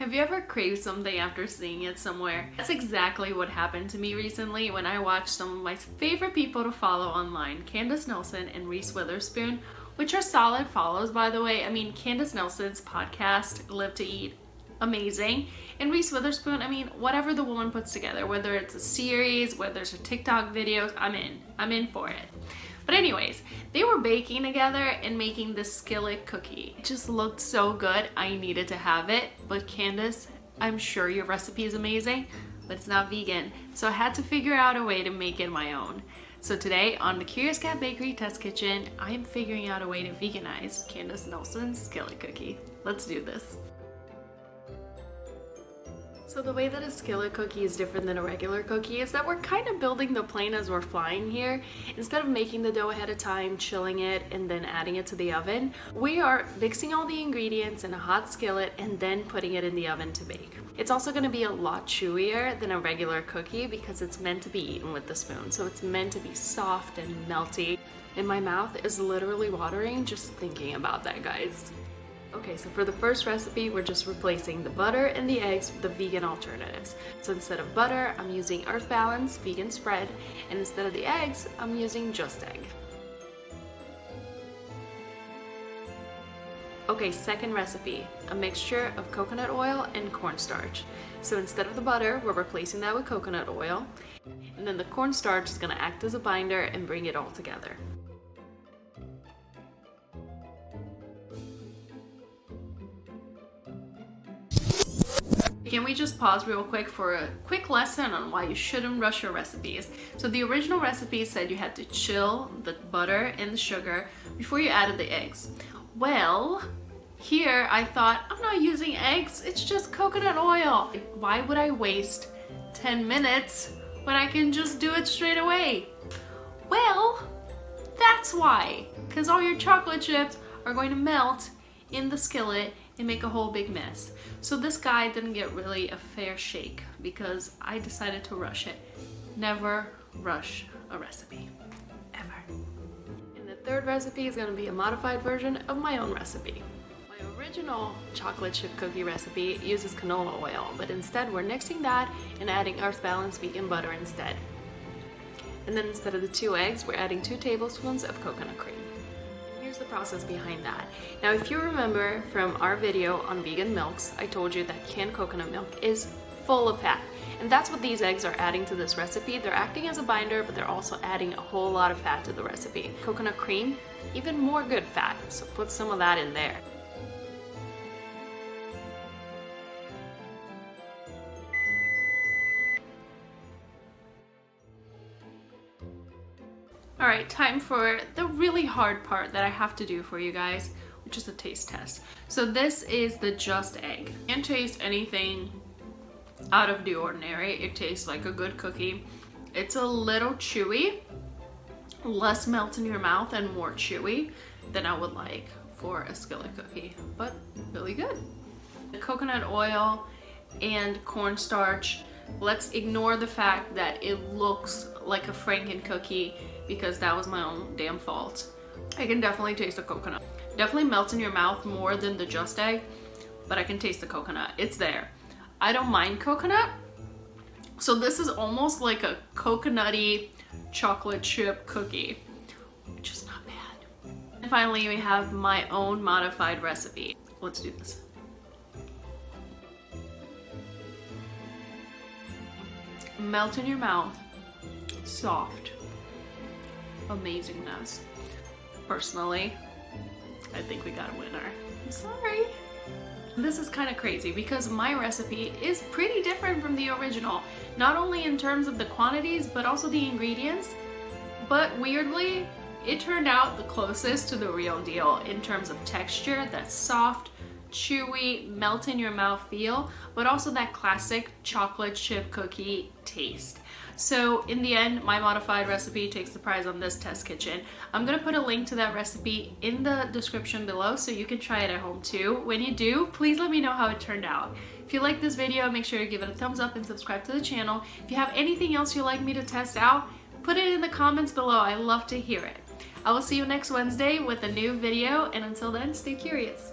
Have you ever craved something after seeing it somewhere? That's exactly what happened to me recently when I watched some of my favorite people to follow online, Candace Nelson and Reese Witherspoon, which are solid follows, by the way. I mean, Candace Nelson's podcast, Live to Eat, amazing. And Reese Witherspoon, I mean, whatever the woman puts together, whether it's a series, whether it's her TikTok videos, I'm in. I'm in for it. But anyways, they were baking together and making this skillet cookie. It just looked so good, I needed to have it. But Candace, I'm sure your recipe is amazing, but it's not vegan. So I had to figure out a way to make it my own. So today on the Curious Cat Bakery Test Kitchen, I am figuring out a way to veganize Candace Nelson's skillet cookie. Let's do this. So the way that a skillet cookie is different than a regular cookie is that we're kind of building the plane as we're flying here. Instead of making the dough ahead of time, chilling it, and then adding it to the oven, we are mixing all the ingredients in a hot skillet and then putting it in the oven to bake. It's also going to be a lot chewier than a regular cookie because it's meant to be eaten with the spoon. So it's meant to be soft and melty. And my mouth is literally watering just thinking about that, guys. Okay, so for the first recipe, we're just replacing the butter and the eggs with the vegan alternatives. So instead of butter, I'm using Earth Balance vegan spread, and instead of the eggs, I'm using just egg. Okay, second recipe, a mixture of coconut oil and cornstarch. So instead of the butter, we're replacing that with coconut oil, and then the cornstarch is gonna act as a binder and bring it all together. Can we just pause real quick for a quick lesson on why you shouldn't rush your recipes? So the original recipe said you had to chill the butter and the sugar before you added the eggs. Well, here I thought, I'm not using eggs, it's just coconut oil. Why would I waste 10 minutes when I can just do it straight away? Well, that's why. Because all your chocolate chips are going to melt in the skillet and make a whole big mess. So this guy didn't get really a fair shake because I decided to rush it. Never rush a recipe, ever. And the third recipe is gonna be a modified version of my own recipe. My original chocolate chip cookie recipe uses canola oil, but instead we're nixing that and adding Earth Balance vegan butter instead. And then instead of the 2 eggs, we're adding 2 tablespoons of coconut cream. Here's the process behind that. Now, if you remember from our video on vegan milks, I told you that canned coconut milk is full of fat. And that's what these eggs are adding to this recipe. They're acting as a binder, but they're also adding a whole lot of fat to the recipe. Coconut cream, even more good fat, so put some of that in there. Alright, time for the really hard part that I have to do for you guys, which is a taste test. So this is the just egg. You can't taste anything out of the ordinary. It tastes like a good cookie. It's a little chewy, less melt in your mouth and more chewy than I would like for a skillet cookie, but really good. The coconut oil and cornstarch, let's ignore the fact that it looks like a Franken cookie because that was my own damn fault. I can definitely taste the coconut. Definitely melts in your mouth more than the just egg, but I can taste the coconut. It's there. I don't mind coconut, so this is almost like a coconutty chocolate chip cookie, which is not bad. And finally, we have my own modified recipe. Let's do this. Melt in your mouth, soft, amazingness. Personally, I think we got a winner. I'm sorry. This is kind of crazy because my recipe is pretty different from the original, not only in terms of the quantities, but also the ingredients. But weirdly, it turned out the closest to the real deal in terms of texture, that soft, chewy, melt in your mouth feel, but also that classic chocolate chip cookie taste. So in the end, my modified recipe takes the prize on this test kitchen. I'm gonna put a link to that recipe in the description below so you can try it at home too. When you do, please let me know how it turned out. If you like this video, make sure to give it a thumbs up and subscribe to the channel. If you have anything else you'd like me to test out, put it in the comments below. I love to hear it. I will see you next Wednesday with a new video, and until then, stay curious.